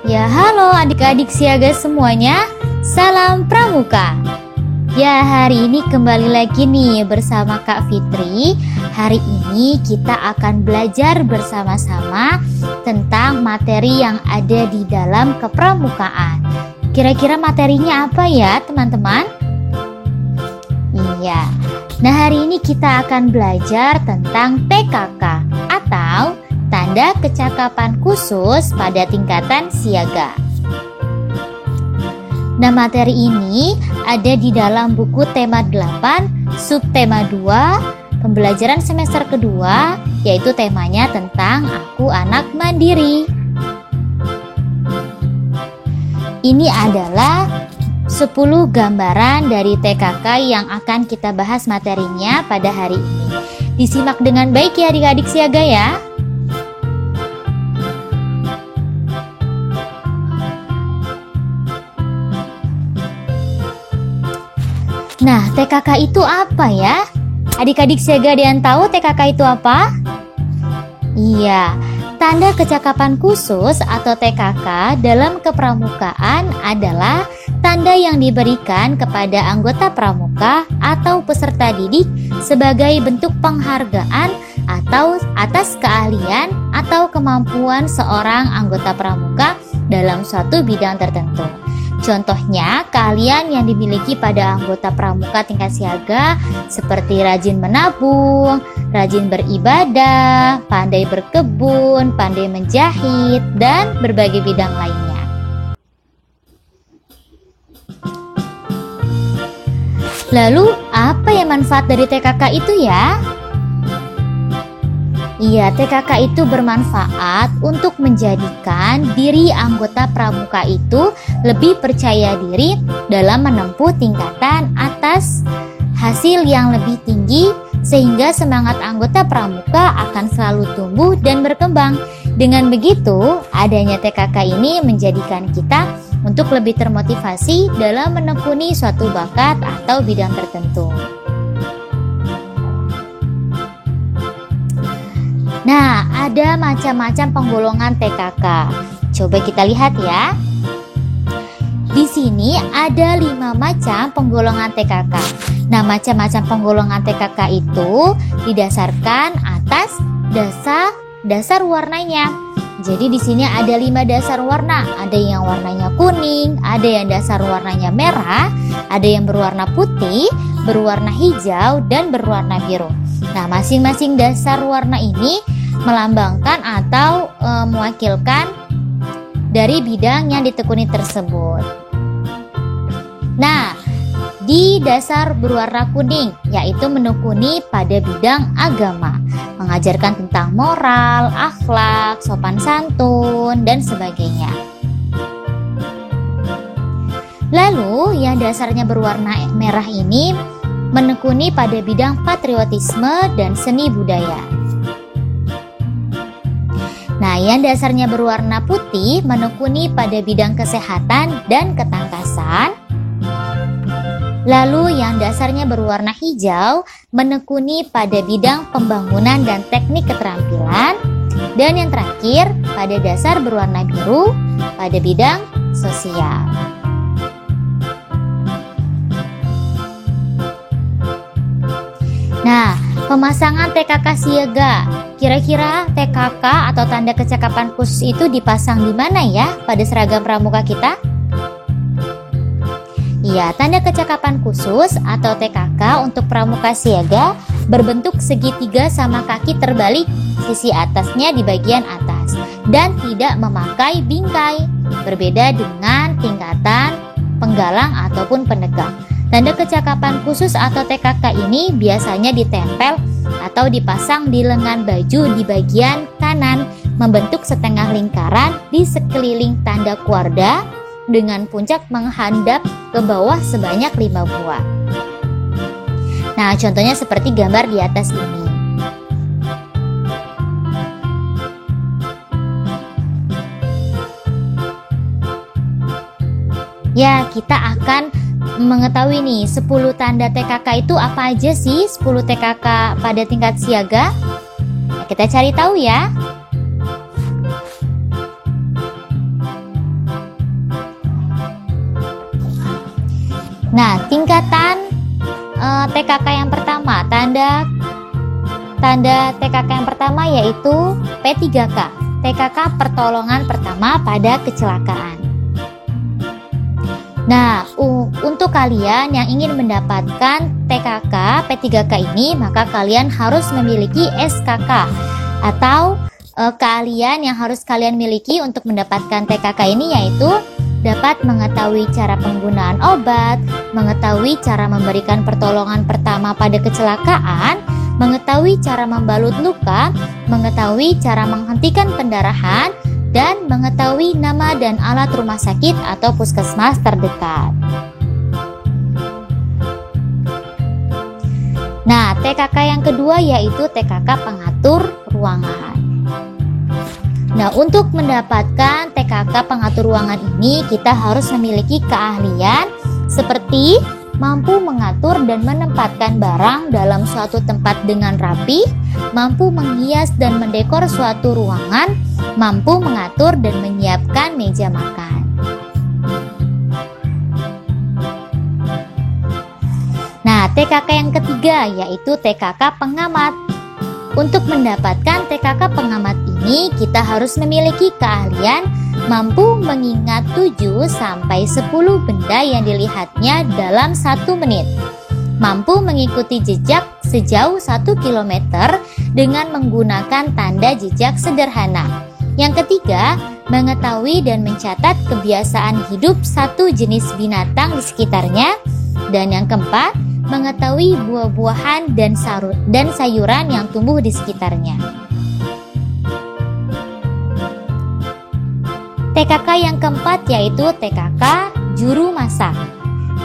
Ya, halo adik-adik siaga semuanya. Salam Pramuka. Ya, hari ini kembali lagi nih bersama Kak Fitri. Hari ini kita akan belajar bersama-sama tentang materi yang ada di dalam kepramukaan. Kira-kira materinya apa ya, teman-teman? Iya. Nah, hari ini kita akan belajar tentang TKK atau tanda kecakapan khusus pada tingkatan siaga. Nah, materi ini ada di dalam buku tema 8, subtema 2, pembelajaran semester kedua, yaitu temanya tentang Aku Anak Mandiri. Ini adalah 10 gambaran dari TKK yang akan kita bahas materinya pada hari ini. Disimak dengan baik ya adik-adik siaga ya. Nah, TKK itu apa ya? Adik-adik siaga ada yang tahu TKK itu apa? Iya, tanda kecakapan khusus atau TKK dalam kepramukaan adalah tanda yang diberikan kepada anggota pramuka atau peserta didik sebagai bentuk penghargaan atau atas keahlian atau kemampuan seorang anggota pramuka dalam suatu bidang tertentu. Contohnya, keahlian yang dimiliki pada anggota pramuka tingkat siaga seperti rajin menabung, rajin beribadah, pandai berkebun, pandai menjahit, dan berbagai bidang lainnya. Lalu, apa yang manfaat dari TKK itu ya? Iya, TKK itu bermanfaat untuk menjadikan diri anggota pramuka itu lebih percaya diri dalam menempuh tingkatan atas hasil yang lebih tinggi, sehingga semangat anggota pramuka akan selalu tumbuh dan berkembang. Dengan begitu, adanya TKK ini menjadikan kita untuk lebih termotivasi dalam menekuni suatu bakat atau bidang tertentu. Nah, ada macam-macam penggolongan TKK. Coba kita lihat ya. Di sini ada 5 macam penggolongan TKK. Nah, macam-macam penggolongan TKK itu didasarkan atas dasar warnanya. Jadi di sini ada 5 dasar warna. Ada yang warnanya kuning, ada yang dasar warnanya merah, ada yang berwarna putih, berwarna hijau, dan berwarna biru. Nah, masing-masing dasar warna ini melambangkan atau mewakilkan dari bidang yang ditekuni tersebut. Nah, di dasar berwarna kuning, yaitu menekuni pada bidang agama, mengajarkan tentang moral, akhlak, sopan santun, dan sebagainya. Lalu, yang dasarnya berwarna merah ini menekuni pada bidang patriotisme dan seni budaya. Nah, yang dasarnya berwarna putih menekuni pada bidang kesehatan dan ketangkasan. Lalu yang dasarnya berwarna hijau menekuni pada bidang pembangunan dan teknik keterampilan. Dan yang terakhir pada dasar berwarna biru pada bidang sosial. Nah, pemasangan TKK siaga. Kira-kira TKK atau tanda kecakapan khusus itu dipasang di mana ya pada seragam pramuka kita? Iya, tanda kecakapan khusus atau TKK untuk pramuka siaga berbentuk segitiga sama kaki terbalik, sisi atasnya di bagian atas, dan tidak memakai bingkai, berbeda dengan tingkatan penggalang ataupun penegak. Tanda kecakapan khusus atau TKK ini biasanya ditempel atau dipasang di lengan baju di bagian kanan, membentuk setengah lingkaran di sekeliling tanda kuarda dengan puncak menghadap ke bawah sebanyak 5 buah. Nah, contohnya seperti gambar di atas ini. Ya, kita akan mengetahui nih 10 tanda TKK itu apa aja sih? 10 TKK pada tingkat siaga. Nah, kita cari tahu ya. Nah, tingkatan TKK yang pertama, tanda TKK yang pertama yaitu P3K, TKK pertolongan pertama pada kecelakaan. Nah, untuk kalian yang ingin mendapatkan TKK P3K ini, maka kalian harus memiliki SKK atau keahlian yang harus kalian miliki untuk mendapatkan TKK ini yaitu dapat mengetahui cara penggunaan obat, mengetahui cara memberikan pertolongan pertama pada kecelakaan, mengetahui cara membalut luka, mengetahui cara menghentikan pendarahan, dan mengetahui nama dan alat rumah sakit atau puskesmas terdekat. Nah, TKK yang kedua yaitu TKK pengatur ruangan. Nah, untuk mendapatkan TKK pengatur ruangan ini, kita harus memiliki keahlian seperti mampu mengatur dan menempatkan barang dalam suatu tempat dengan rapi, mampu menghias dan mendekor suatu ruangan, mampu mengatur dan menyiapkan meja makan. Nah, TKK yang ketiga yaitu TKK pengamat. Untuk mendapatkan TKK pengamat ini, kita harus memiliki keahlian mampu mengingat 7-10 benda yang dilihatnya dalam 1 menit. Mampu mengikuti jejak sejauh 1 km dengan menggunakan tanda jejak sederhana. Yang ketiga, mengetahui dan mencatat kebiasaan hidup satu jenis binatang di sekitarnya. Dan yang keempat, mengetahui buah-buahan dan sayuran yang tumbuh di sekitarnya. TKK yang keempat yaitu TKK juru masak.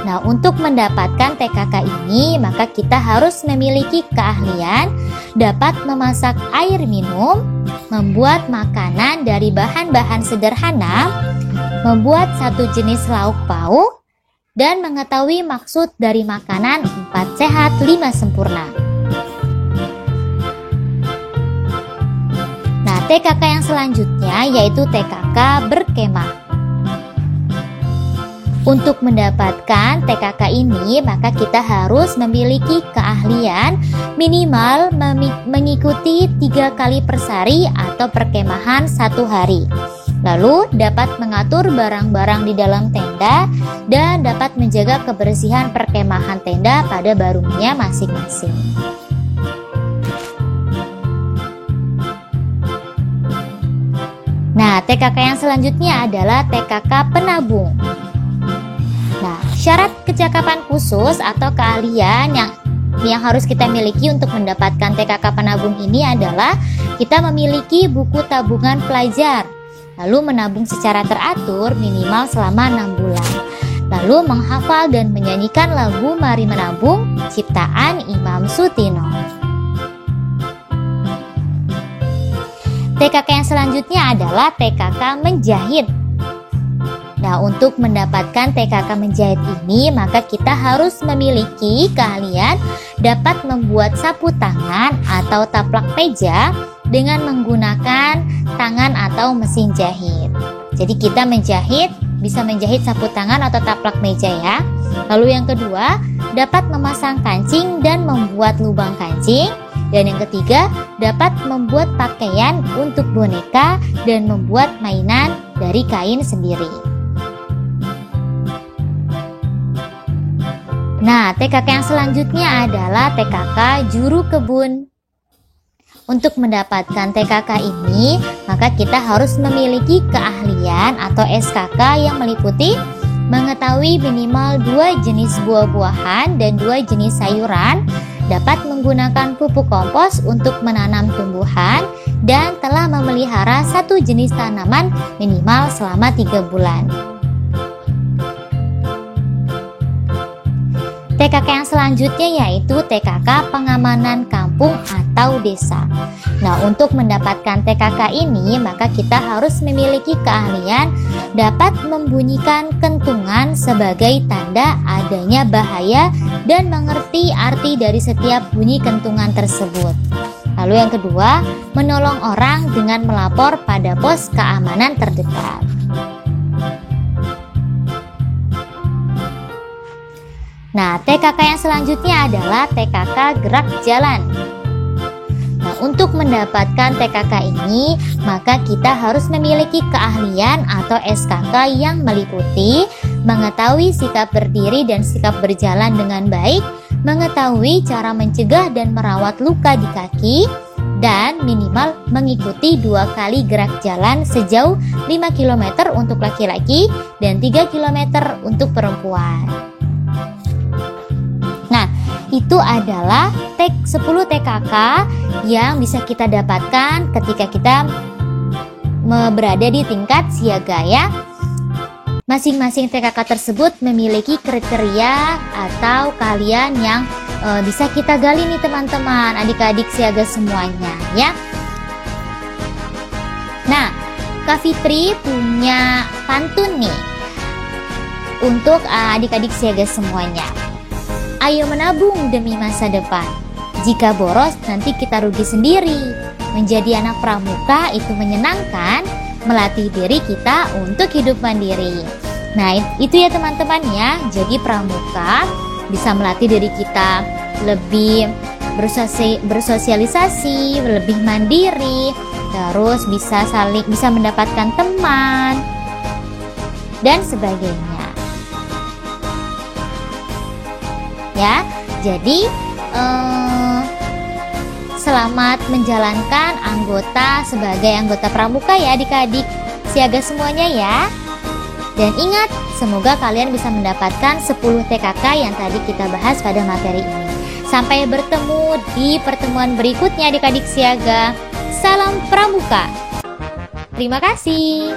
Nah, untuk mendapatkan TKK ini, maka kita harus memiliki keahlian dapat memasak air minum, membuat makanan dari bahan-bahan sederhana, membuat satu jenis lauk pauk, dan mengetahui maksud dari makanan 4 sehat 5 sempurna. Nah, TKK yang selanjutnya yaitu TKK berkemah. Untuk mendapatkan TKK ini, maka kita harus memiliki keahlian minimal mengikuti 3 kali persari atau perkemahan 1 hari. Lalu dapat mengatur barang-barang di dalam tenda dan dapat menjaga kebersihan perkemahan tenda pada barungnya masing-masing. Nah, TKK yang selanjutnya adalah TKK penabung. Nah, syarat kecakapan khusus atau keahlian yang harus kita miliki untuk mendapatkan TKK penabung ini adalah kita memiliki buku tabungan pelajar, lalu menabung secara teratur minimal selama 6 bulan, lalu menghafal dan menyanyikan lagu Mari Menabung ciptaan Imam Sutino. TKK yang selanjutnya adalah TKK menjahit. Nah, untuk mendapatkan TKK menjahit ini, maka kita harus memiliki keahlian dapat membuat sapu tangan atau taplak meja dengan menggunakan tangan atau mesin jahit. Jadi kita bisa menjahit sapu tangan atau taplak meja ya. Lalu yang kedua, dapat memasang kancing dan membuat lubang kancing. Dan yang ketiga, dapat membuat pakaian untuk boneka dan membuat mainan dari kain sendiri. Nah, TKK yang selanjutnya adalah TKK juru kebun. Untuk mendapatkan TKK ini, maka kita harus memiliki keahlian atau SKK yang meliputi mengetahui minimal 2 jenis buah-buahan dan 2 jenis sayuran, dapat menggunakan pupuk kompos untuk menanam tumbuhan, dan telah memelihara 1 jenis tanaman minimal selama 3 bulan. TKK yang selanjutnya yaitu TKK pengamanan kampung atau desa. Nah, untuk mendapatkan TKK ini, maka kita harus memiliki keahlian dapat membunyikan kentungan sebagai tanda adanya bahaya dan mengerti arti dari setiap bunyi kentungan tersebut. Lalu yang kedua, menolong orang dengan melapor pada pos keamanan terdekat. Nah, TKK yang selanjutnya adalah TKK gerak jalan. Nah, untuk mendapatkan TKK ini, maka kita harus memiliki keahlian atau SKK yang meliputi mengetahui sikap berdiri dan sikap berjalan dengan baik, mengetahui cara mencegah dan merawat luka di kaki, dan minimal mengikuti 2 kali gerak jalan sejauh 5 km untuk laki-laki dan 3 km untuk perempuan. Nah, itu adalah 10 TKK yang bisa kita dapatkan ketika kita berada di tingkat siaga ya. Masing-masing TKK tersebut memiliki kriteria atau keahlian yang bisa kita gali nih teman-teman, adik-adik siaga semuanya ya. Nah, Kak Fitri punya pantun nih untuk adik-adik siaga semuanya. Ayo menabung demi masa depan. Jika boros nanti kita rugi sendiri. Menjadi anak pramuka itu menyenangkan, melatih diri kita untuk hidup mandiri. Nah, itu ya teman-teman ya. Jadi pramuka bisa melatih diri kita lebih bersosialisasi, lebih mandiri, terus bisa mendapatkan teman dan sebagainya. Ya, jadi selamat menjalankan sebagai anggota pramuka ya adik-adik siaga semuanya ya. Dan ingat, semoga kalian bisa mendapatkan 10 TKK yang tadi kita bahas pada materi ini. Sampai bertemu di pertemuan berikutnya adik-adik siaga. Salam pramuka. Terima kasih.